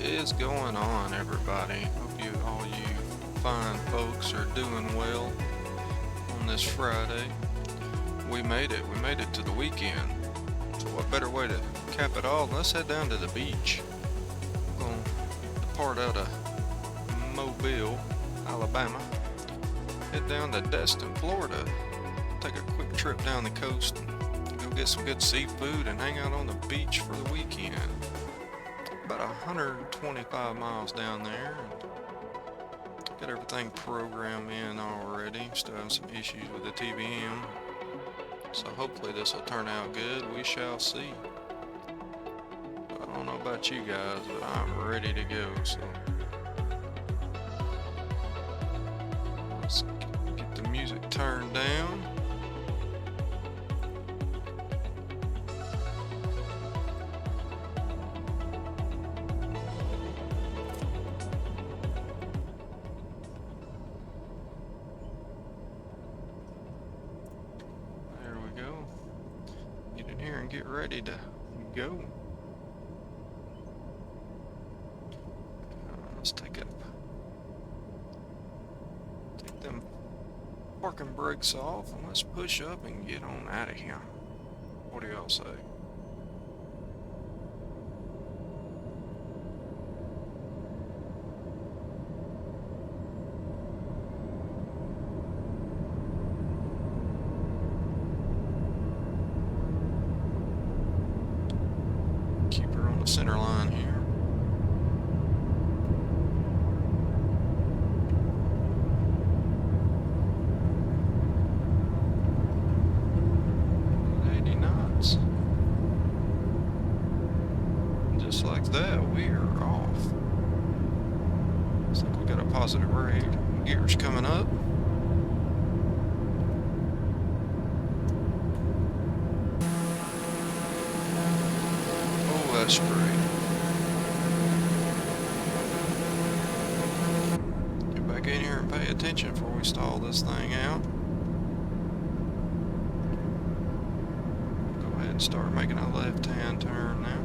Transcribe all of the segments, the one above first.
is going on, everybody? Hope all you fine folks are doing well on this Friday. We made it to the weekend. So what better way to cap it all? Let's head down to the beach. We're going to depart out of Mobile, Alabama. Head down to Destin, Florida. Take a quick trip down the coast and go get some good seafood and hang out on the beach for the weekend. About 125 miles down there. Got everything programmed in already. Still have some issues with the TBM. So hopefully this will turn out good. We shall see. I don't know about you guys, but I'm ready to go. So let's get the music turned down. Get ready to go. Let's take them parking brakes off and let's push up and get on out of here. What do y'all say? Center line here. At 80 knots. Just like that, we are off. Looks like we got a positive rate. Gears coming up. That's great. Get back in here and pay attention before we stall this thing out. Go ahead and start making a left-hand turn now.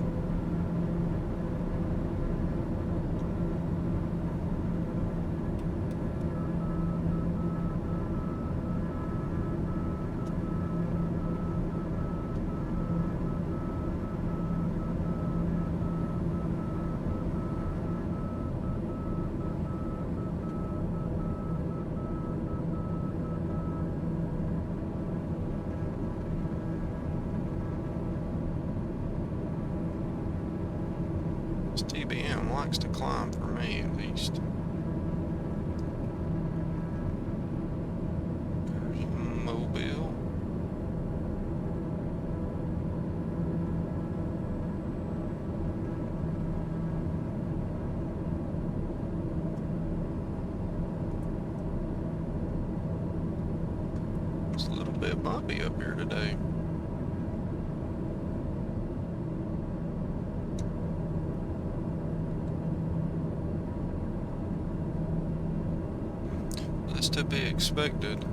TBM likes to climb for me, at least. There's Mobile. It's a little bit bumpy up here today. To be expected.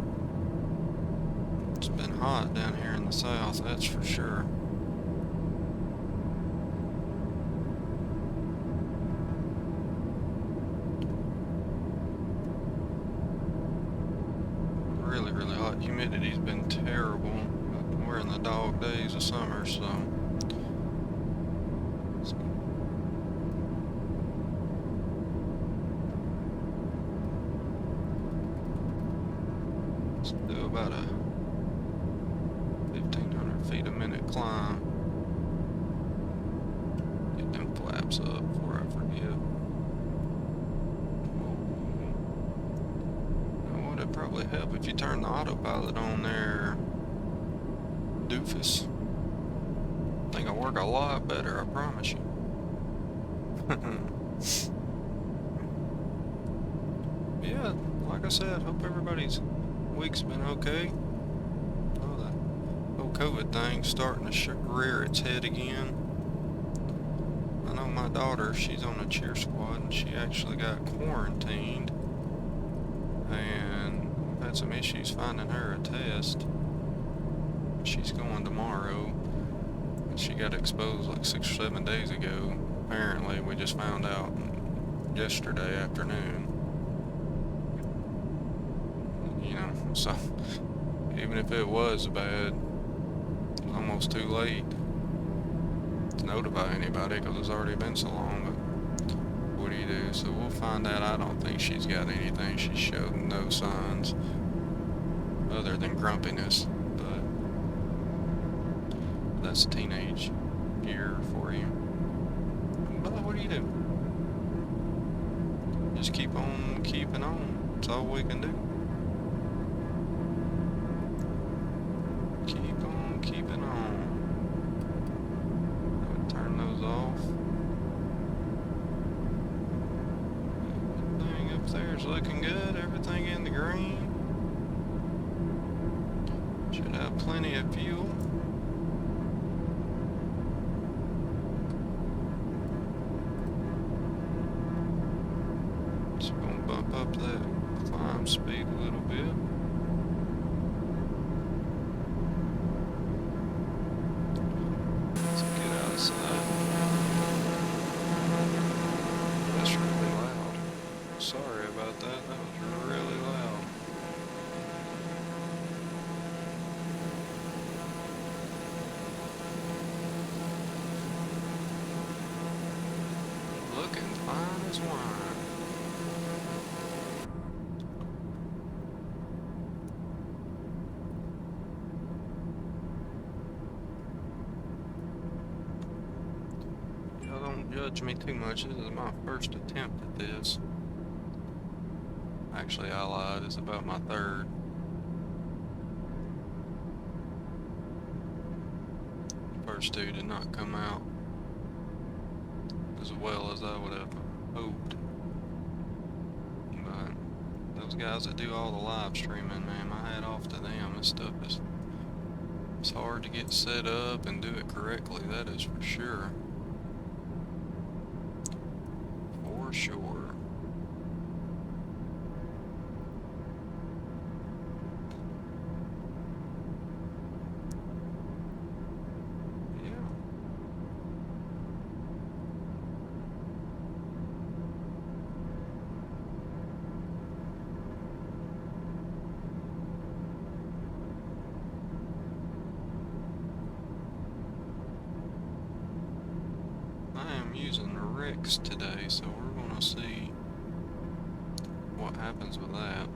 It's been hot down here in the south, that's for sure. Really, really hot. Humidity's been terrible. We're in the dog days of summer, so do about a 1,500 feet a minute climb. Get them flaps up before I forget. Now, would it probably help if you turn the autopilot on there, doofus? I think it'll work a lot better, I promise you. Yeah, like I said, hope everybody's week's been okay. Oh, the whole COVID thing's starting to rear its head again. I know my daughter, she's on a cheer squad, and she actually got quarantined. And we've had some issues finding her a test. She's going tomorrow. She got exposed like 6 or 7 days ago. apparently. We just found out yesterday afternoon. You know, so even if it was bad, it's almost too late to notify anybody because it's already been so long. But what do you do? So we'll find out. I don't think she's got anything. She showed no signs other than grumpiness, but that's teenage year for you. But what do you do? Just keep on keeping on. That's all we can do. Keep on keeping on. I would turn those off. Everything up there is looking good. Everything in the green. Should have plenty of fuel. Just gonna bump up that climb speed a little bit. Let's get outside. That's really loud. Sorry about that. That was really loud. Looking fine as wine. Y'all don't judge me too much. This is my first attempt at this. Actually, I lied. It's about my third. The first two did not come out as well as I would have hoped. But those guys that do all the live streaming, man, my hat off to them. This stuff is, it's hard to get set up and do it correctly, that is for sure. For sure. Using the Rex today, so we're gonna see what happens with that.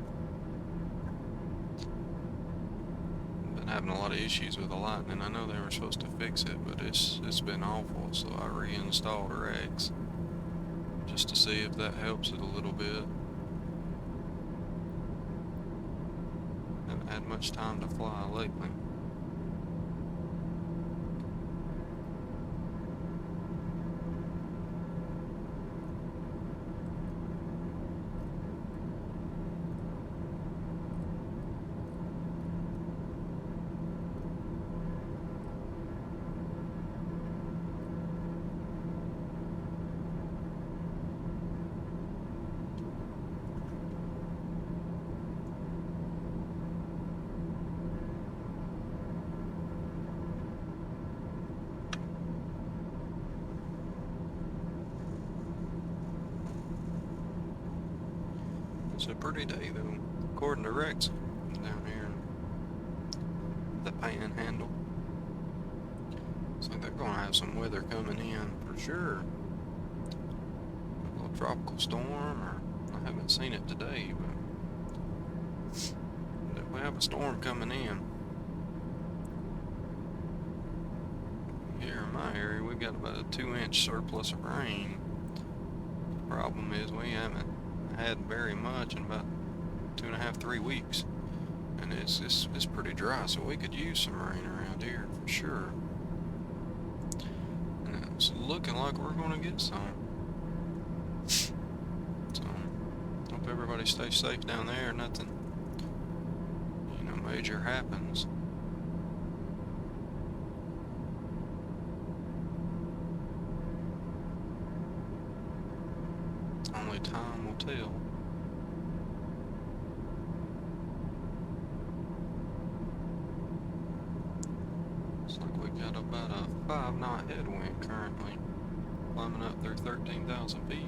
Been having a lot of issues with the Lightning. I know they were supposed to fix it, but it's been awful, so I reinstalled Rex just to see if that helps it a little bit. Haven't had much time to fly lately. It's a pretty day though, according to Rex down here in the Panhandle. So they're gonna have some weather coming in for sure. A little tropical storm, or I haven't seen it today, but we have a storm coming in. Here in my area, we've got about a 2-inch surplus of rain. The problem is we haven't had very much in about 2.5, 3 weeks, and it's pretty dry, so we could use some rain around here for sure. And it's looking like we're gonna get some. So hope everybody stays safe down there. Nothing, major happens. Only time will tell. Looks like we got about a 5-knot headwind currently. climbing up through 13,000 feet.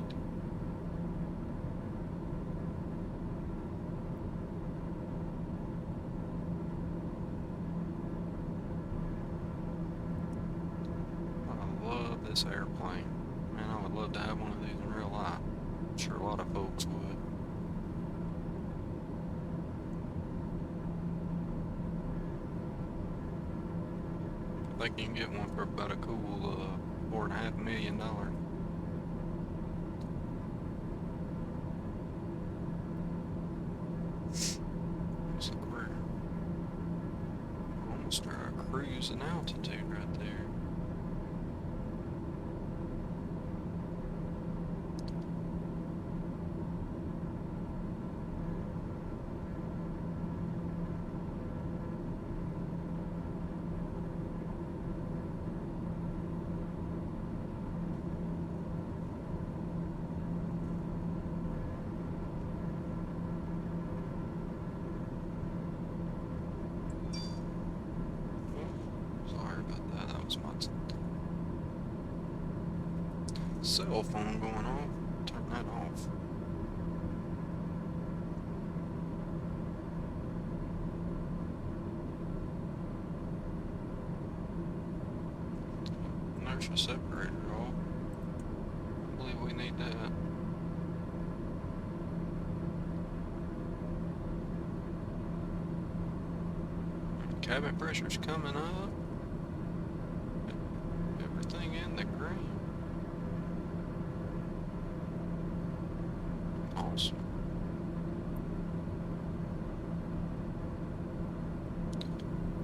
I love this airplane. Man, I would love to have one of these in real life. I'm sure a lot of folks would. I think you can get one for about a cool $4.5 million. Looks like we're almost at our cruising altitude right there. Cell phone going off. Turn that off. Inertia separator off. I believe we need that. Cabin pressure's coming up. Everything in the green. Awesome.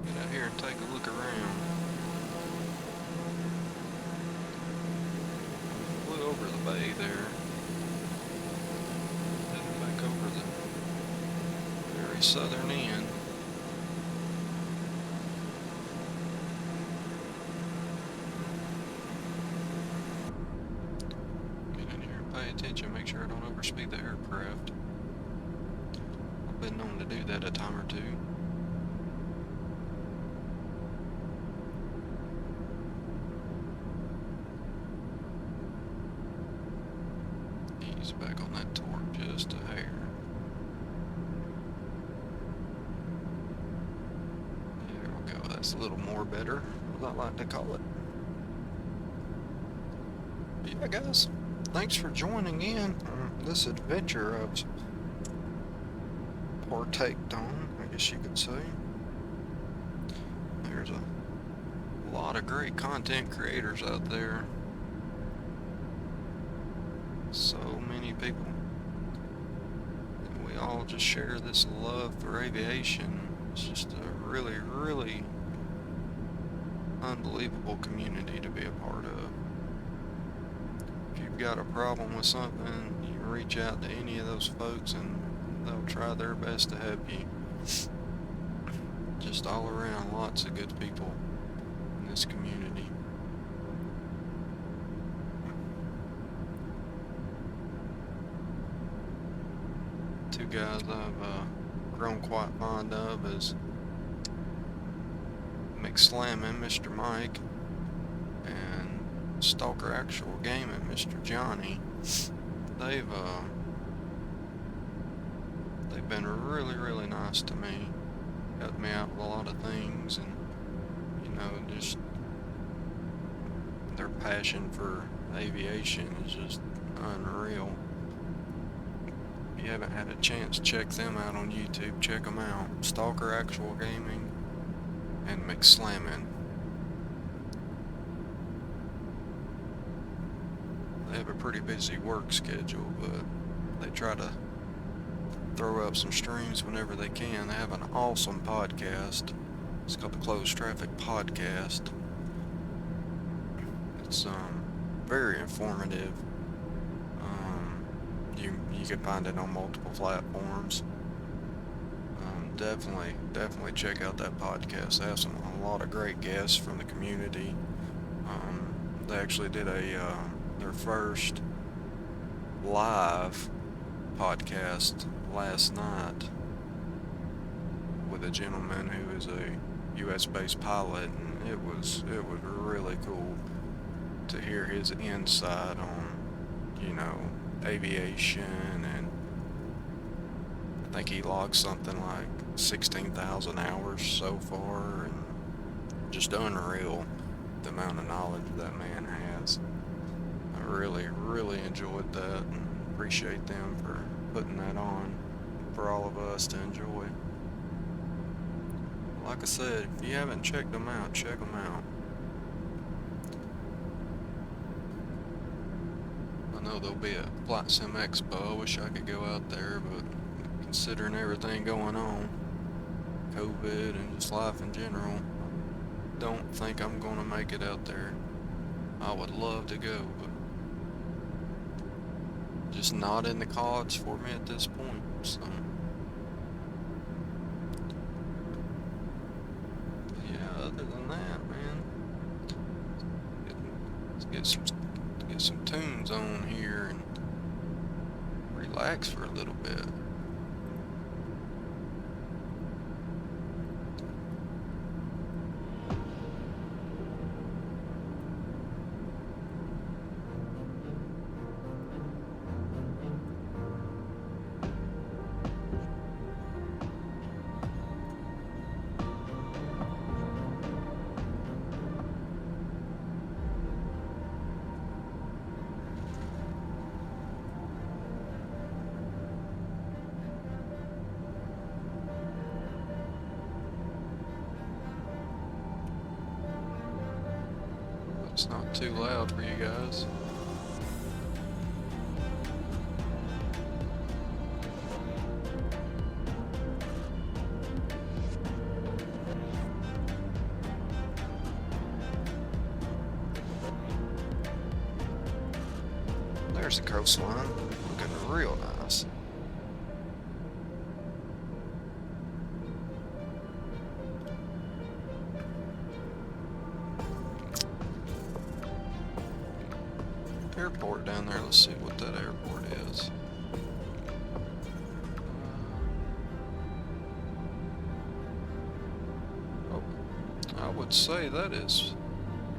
Get out here and take a look around. Flew over the bay there. Heading back over the very southern end. Pay attention, make sure I don't overspeed the aircraft. I've been known to do that a time or two. Ease back on that torque just a hair. There we go, that's a little more better, as I like to call it. But yeah, guys. Thanks for joining in on this adventure I've partaked on, I guess you could say. There's a lot of great content creators out there. So many people. And we all just share this love for aviation. It's just a really, really unbelievable community to be a part of. If you've got a problem with something, you can reach out to any of those folks and they'll try their best to help you. Just all around, lots of good people in this community. Two guys I've grown quite fond of is McSlammin', Mr. Mike, and Stalker Actual Gaming, Mr. Johnny. They've been really, really nice to me. Helped me out with a lot of things, and you know, just their passion for aviation is just unreal. If you haven't had a chance, check them out on YouTube. Check them out. Stalker Actual Gaming and McSlammin'. They have a pretty busy work schedule, but they try to throw up some streams whenever they can. They have an awesome podcast. It's called the Closed Traffic Podcast. It's very informative. You can find it on multiple platforms. Definitely check out that podcast. They have a lot of great guests from the community. They actually did their first live podcast last night with a gentleman who is a US based pilot, and it was really cool. to hear his insight on, you know, aviation, and I think he logged something like 16,000 hours so far, and just unreal the amount of knowledge that man has. I really enjoyed that, and appreciate them for putting that on for all of us to enjoy. Like I said, if you haven't checked them out, check them out. I know there'll be a Flight Sim Expo. I wish I could go out there, but considering everything going on, COVID and just life in general, don't think I'm gonna make it out there. I would love to go, but just not in the cards for me at this point, so. Yeah, other than that, man, let's get some tunes on here and relax for a little bit. It's not too loud for you guys. There's the coastline, looking real nice. Airport down there. Let's see what that airport is. Oh, I would say that is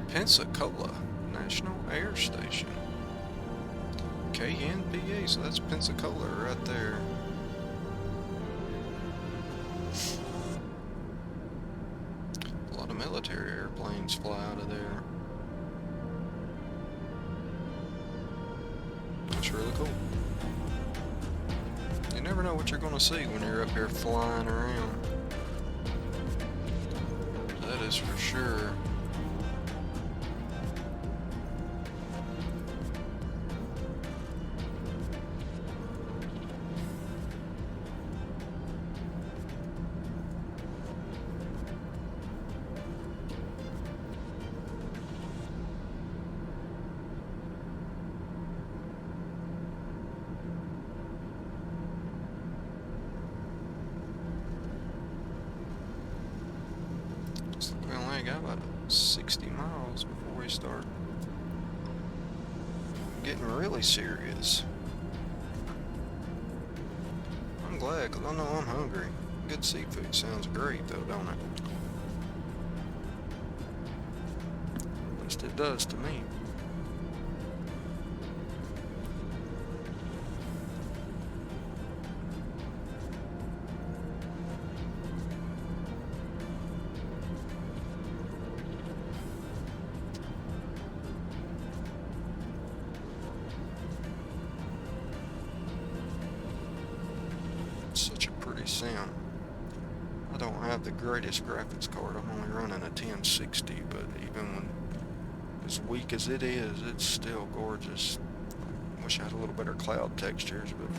Pensacola National Air Station. KNPA, so that's Pensacola right there. A lot of military airplanes fly out of there. That's really cool. You never know what you're gonna see when you're up here flying around. That is for sure. We only got about 60 miles before we start getting really serious. I'm glad, because I know I'm hungry. Good seafood sounds great though, don't it? At least it does to me. Such a pretty sound. I don't have the greatest graphics card. I'm only running a 1060, but even when as weak as it is, it's still gorgeous. Wish I had a little better cloud textures, but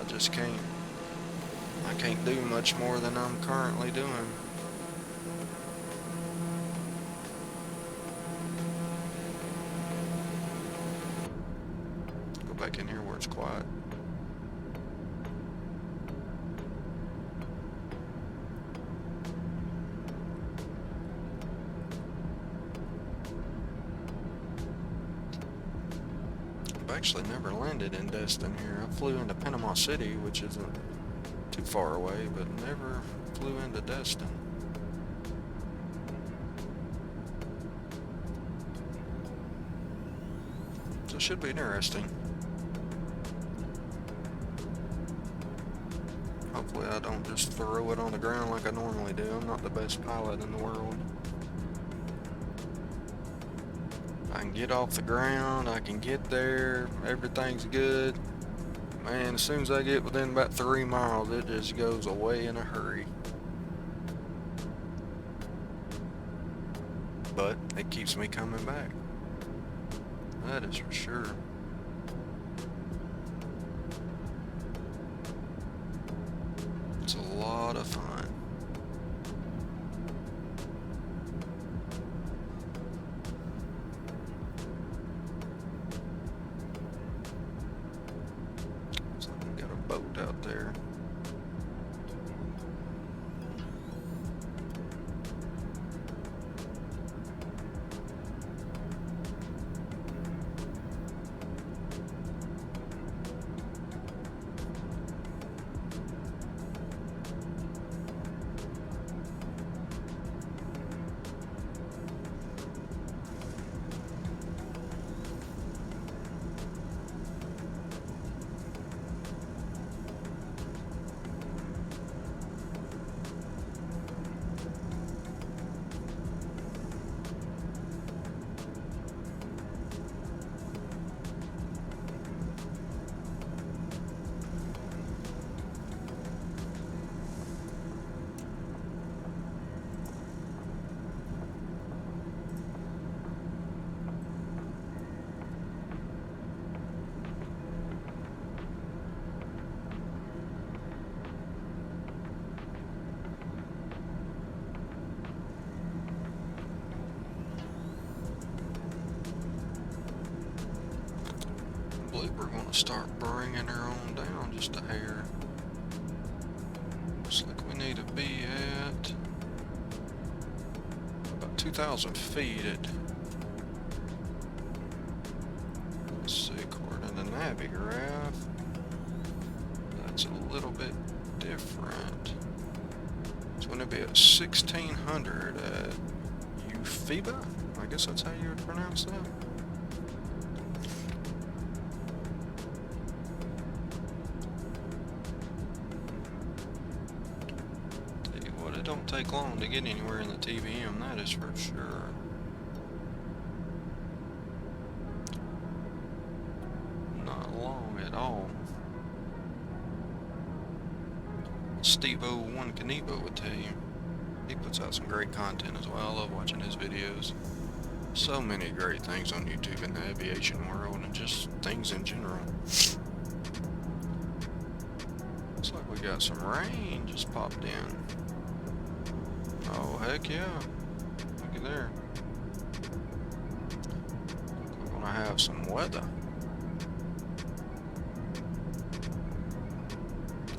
I just can't. I can't do much more than I'm currently doing. Go back in here where it's quiet. I've actually never landed in Destin here. I flew into Panama City, which isn't too far away, but never flew into Destin. it should be interesting. Hopefully I don't just throw it on the ground like I normally do. I'm not the best pilot in the world. I can get off the ground, I can get there, everything's good. Man, as soon as I get within about 3 miles, it just goes away in a hurry. But it keeps me coming back. That is for sure. It's a lot of fun. So we got a boat out there. I believe we're going to start bringing her on down just a hair. Looks like we need to be at about 2,000 feet at, let's see, according to the Navi graph, that's a little bit different. It's going to be at 1,600 at Euphoba. I guess that's how you would pronounce that. It don't take long to get anywhere in the TBM, that is for sure. Not long at all. Steve-01 Kanibo would tell you. He puts out some great content as well. I love watching his videos. So many great things on YouTube in the aviation world and just things in general. Looks like we got some rain just popped in. Oh, heck yeah. Looky there. We're gonna have some weather.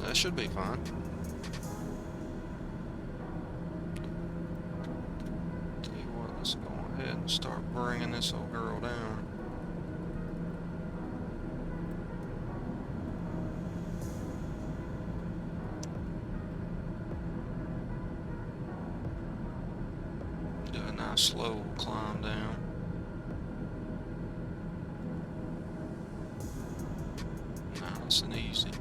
That should be fun. Tell you what, let's go ahead and start bringing this old girl down. Slow climb down. Nice and easy.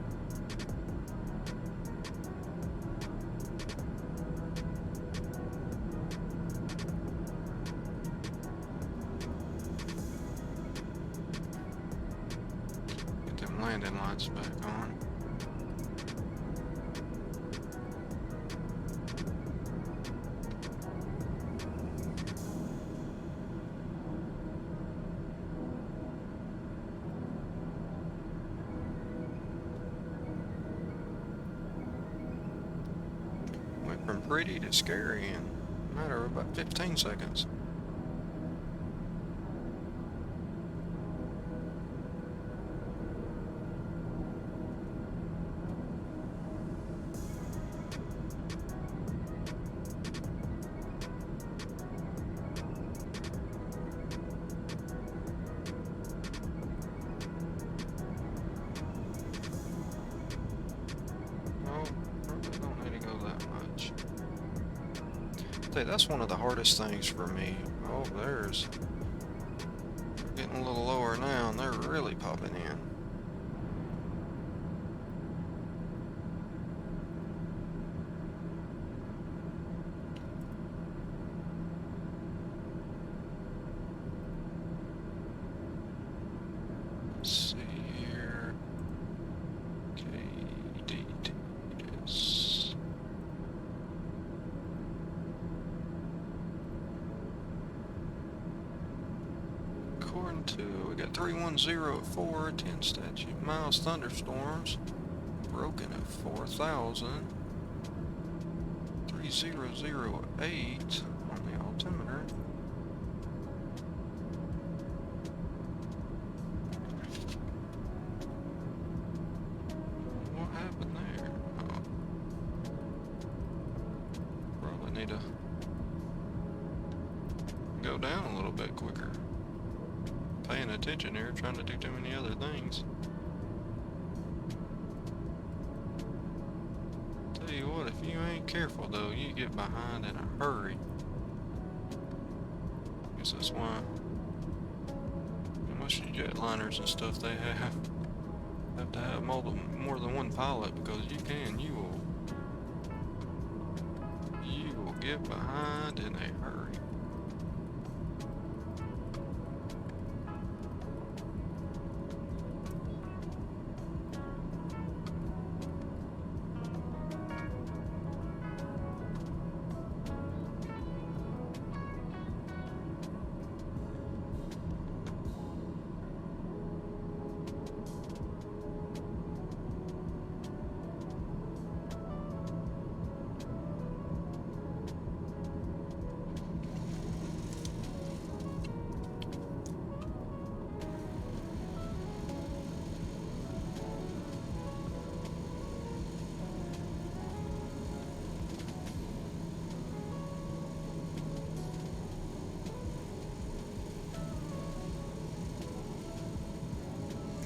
Get them landing lights back on. From pretty to scary in a matter of about 15 seconds. That's one of the hardest things for me. Oh, there's getting a little lower now, and they're really popping in. Let's see here. KDTS. According to, we got 310 at 4, 10 statute miles, thunderstorms, broken at 4,000, 3008 on the altimeter. What happened there? Oh. Probably need to go down a little bit quicker. Paying attention here, trying to do too many other things. Tell you what, if you ain't careful though, you get behind in a hurry. Guess that's why most of the jetliners and stuff they have to have more than one pilot, because you will get behind in a hurry.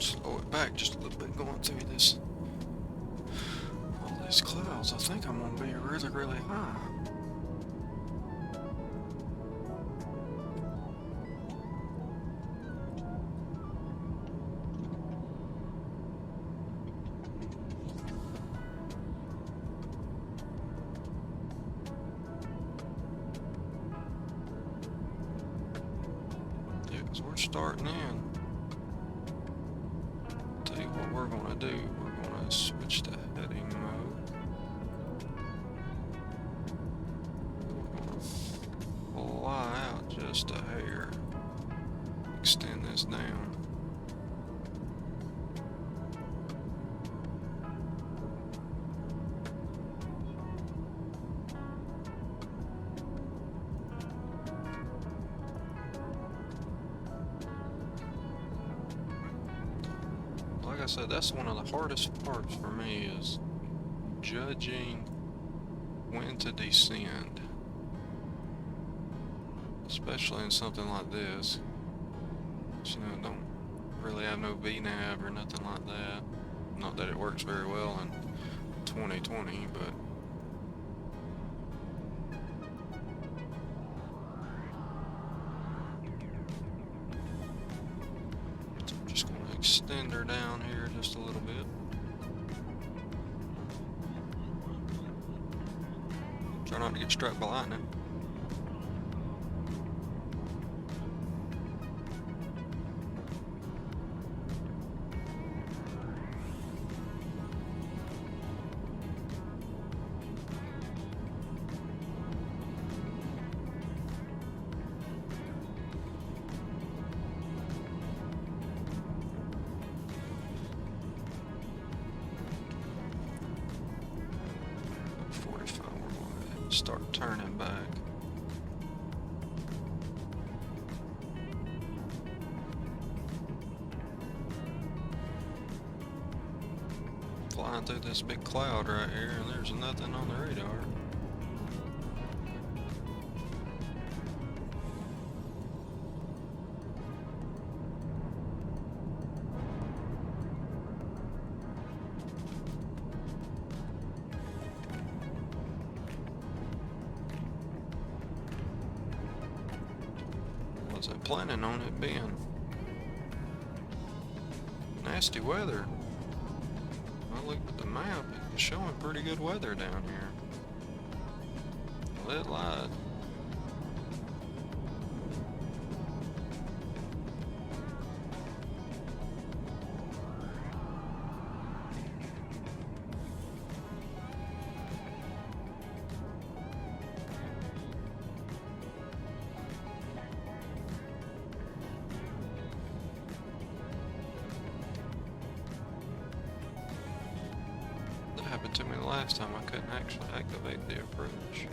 Slow it back just a little bit going through this. All these clouds, I think I'm gonna be really, really high. Yeah, 'cause we're starting in. What we're gonna do, we're gonna switch to heading mode. We're gonna fly out just a hair. Extend this down. Like I said, that's one of the hardest parts for me, is judging when to descend. Especially in something like this. You know, don't really have no VNAV or nothing like that. Not that it works very well in 2020, but I'm just going to extend her down here just a little bit. Try not to get struck by lightning. Start turning back. Flying through this big cloud right here, and there's nothing on the radar. Planning on it being Nasty weather. I looked at the map, it was showing pretty good weather down here. Well, it lied. Happened to me the last time. I couldn't actually activate the approach.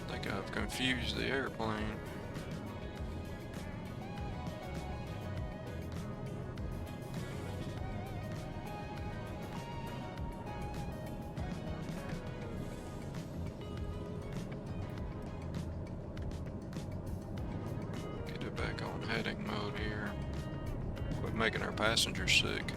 I think I've confused the airplane. Back on heading mode here. Quit making our passengers sick.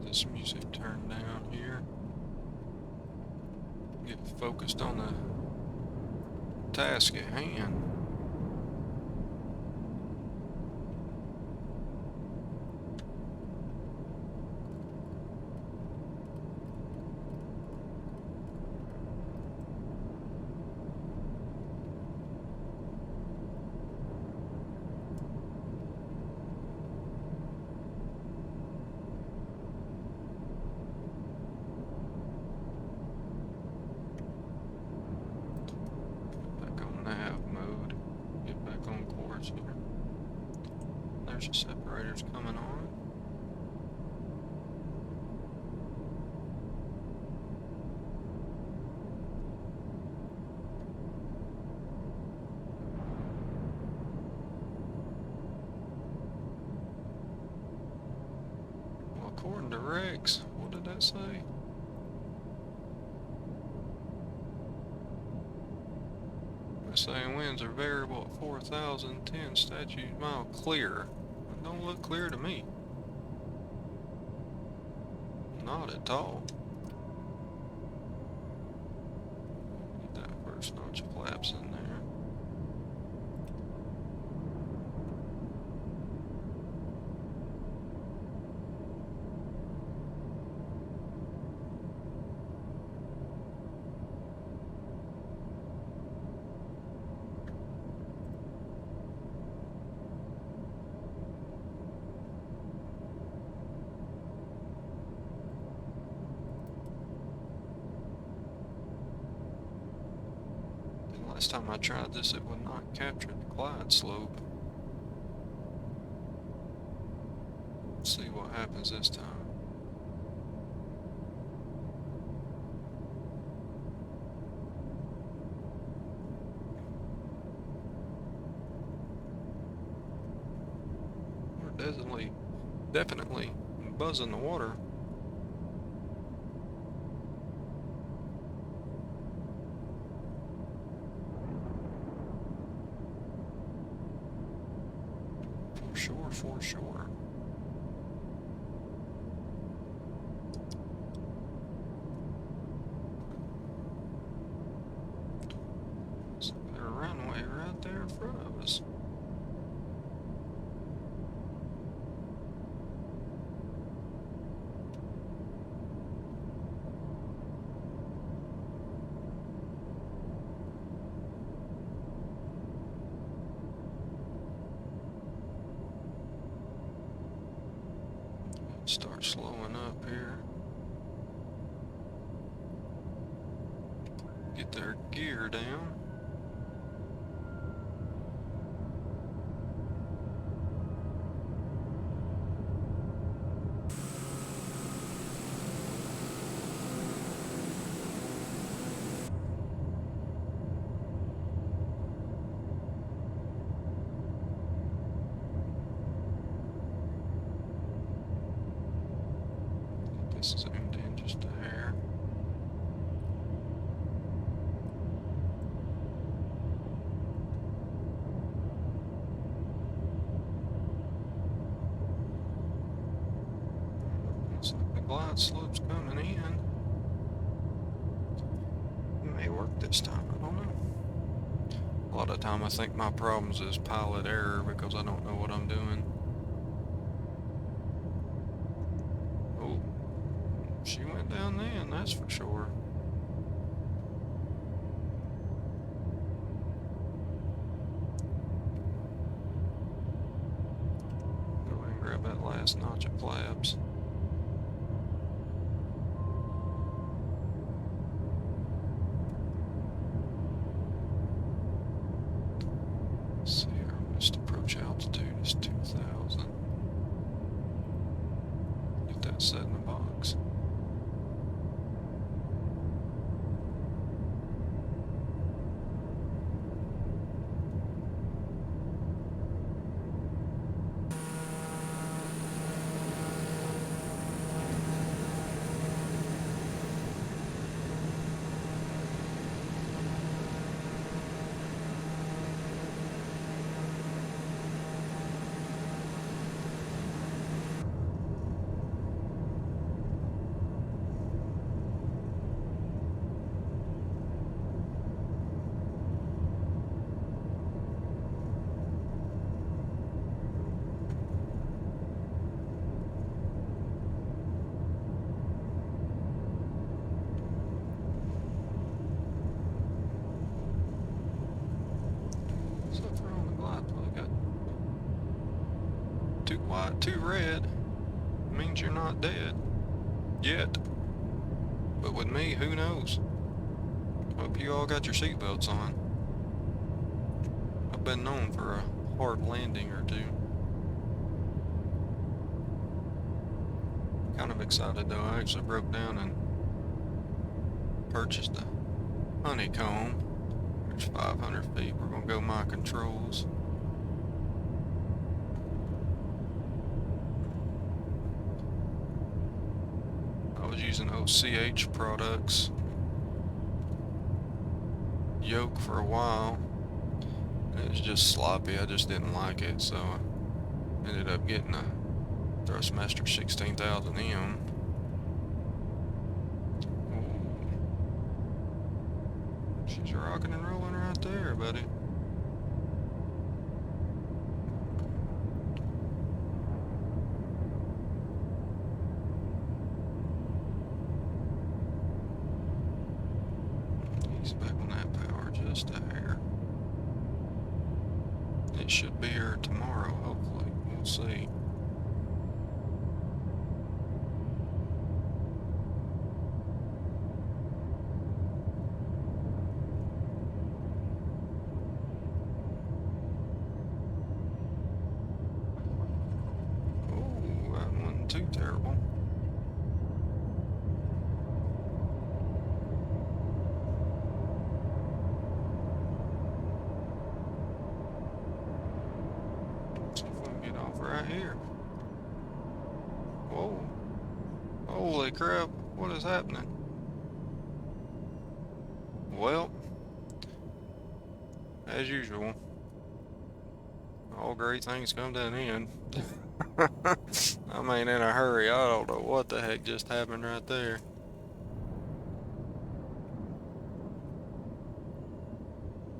This music turned down here. Get focused on the task at hand. There's the separators coming on. Well, according to Rex, what did that say? It's saying winds are variable at 4,010 statute mile clear. It don't look clear to me. Not at all. Get that first notch of flaps in there. Last time I tried this, it would not capture the glide slope. Let's see what happens this time. We're definitely buzzing the water. For sure. There's a runway right there in front of us. Start slowing up here. Get their gear down. Zoomed in just a hair. Looks like the glide slope's coming in. It may work this time, I don't know. A lot of the time I think my problems is pilot error because I don't know what I'm doing. Oh, she went down then, that's for sure. Go ahead and grab that last notch of flaps. See, our missed approach altitude is 2,000. Get that set in the box. Sceptre on the glide plug. Got too white, too red. Means you're not dead. Yet. But with me, who knows? Hope you all got your seatbelts on. I've been known for a hard landing or two. Kind of excited though. I actually broke down and purchased a honeycomb. There's 500 feet. We're gonna go my controls. I was using OCH products yoke for a while. It was just sloppy. I just didn't like it, so I ended up getting a Thrustmaster 16,000M. She's rocking and rolling right there, buddy. He's back on that power just a hair. It should be here tomorrow, hopefully. We'll see. Too terrible. See if we can get off right here. Whoa. Holy crap, what is happening? Well, as usual, all great things come to an end. I mean, in a hurry. I don't know what the heck just happened right there.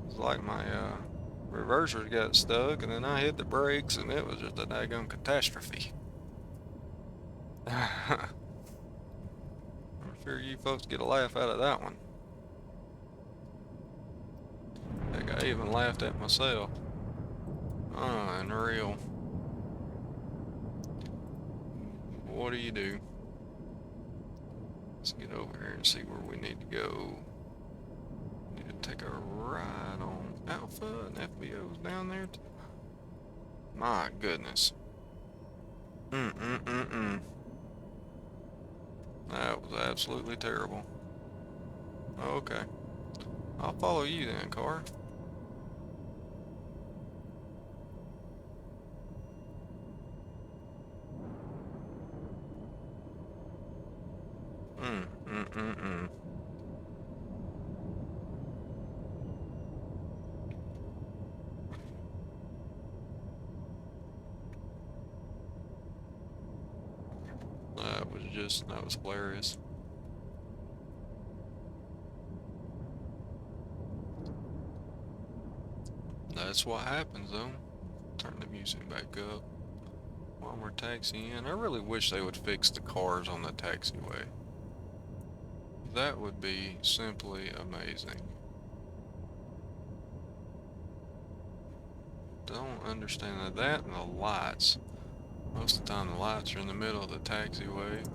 It's like my reversers got stuck, and then I hit the brakes, and it was just a daggone catastrophe. I'm sure you folks get a laugh out of that one. Heck, I even laughed at myself. Unreal. What do you do? Let's get over here and see where we need to go. Need to take a ride on Alpha and FBO's down there too. My goodness. That was absolutely terrible. Okay. I'll follow you then, car. that was hilarious. That's what happens though. Turn the music back up while we're taxiing. I really wish they would fix the cars on the taxiway. That would be simply amazing. Don't understand that and the lights. Most of the time the lights are in the middle of the taxiway.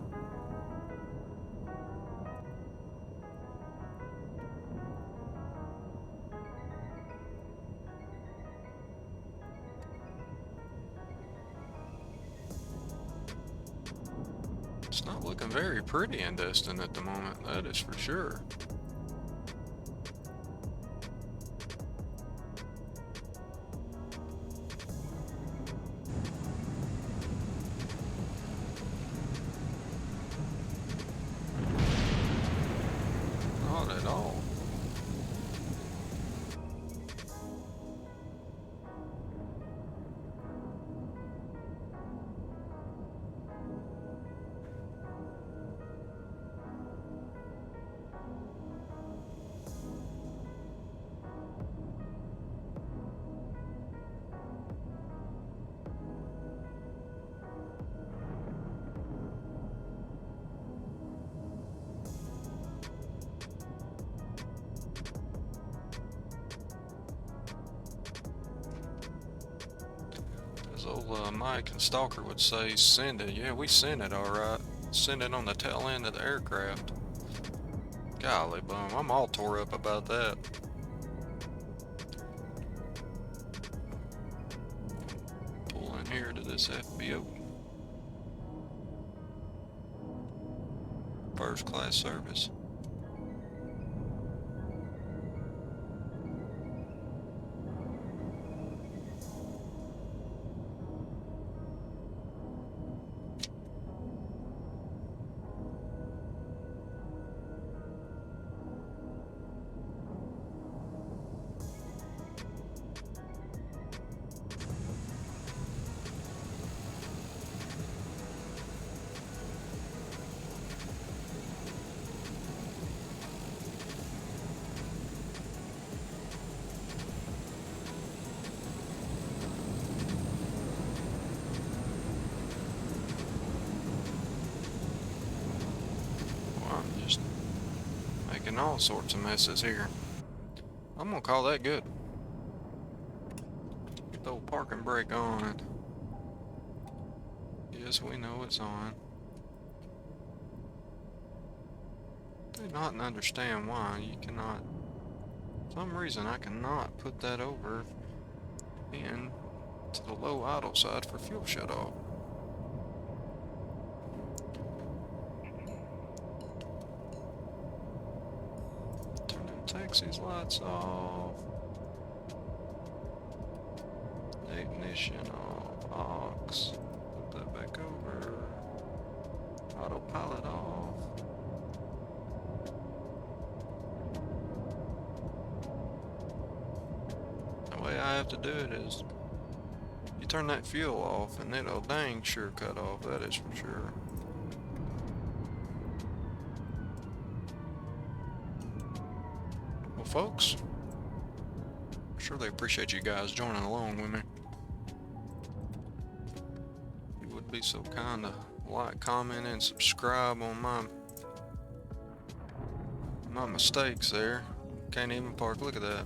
It's not looking very pretty in Destin at the moment, that is for sure. Not at all. As old Mike and Stalker would say, send it. Yeah, we sent it alright. Send it on the tail end of the aircraft. Golly bum, I'm all tore up about that. Pull in here to this FBO. First class service. Making all sorts of messes here. I'm gonna call that good. Get the old parking brake on. Yes, we know it's on. Do not understand why you cannot. For some reason I cannot put that over in to the low idle side for fuel shut off. Taxi's lights off. Ignition off. Aux. Put that back over. Autopilot off. The way I have to do it is you turn that fuel off and it'll dang sure cut off, that is for sure. Folks, I'm sure they appreciate you guys joining along with me. If you would be so kind to like, comment, and subscribe on my mistakes there. Can't even park, look at that.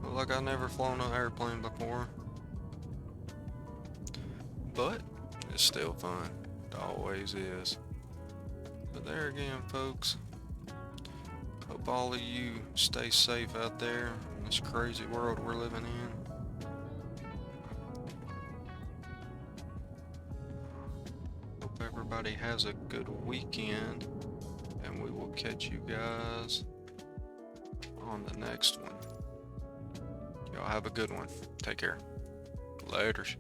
Look like I've never flown an airplane before. But it's still fun. It always is. But there again, folks. Hope all of you stay safe out there in this crazy world we're living in. Hope everybody has a good weekend, and we will catch you guys on the next one. Y'all have a good one. Take care. Laters.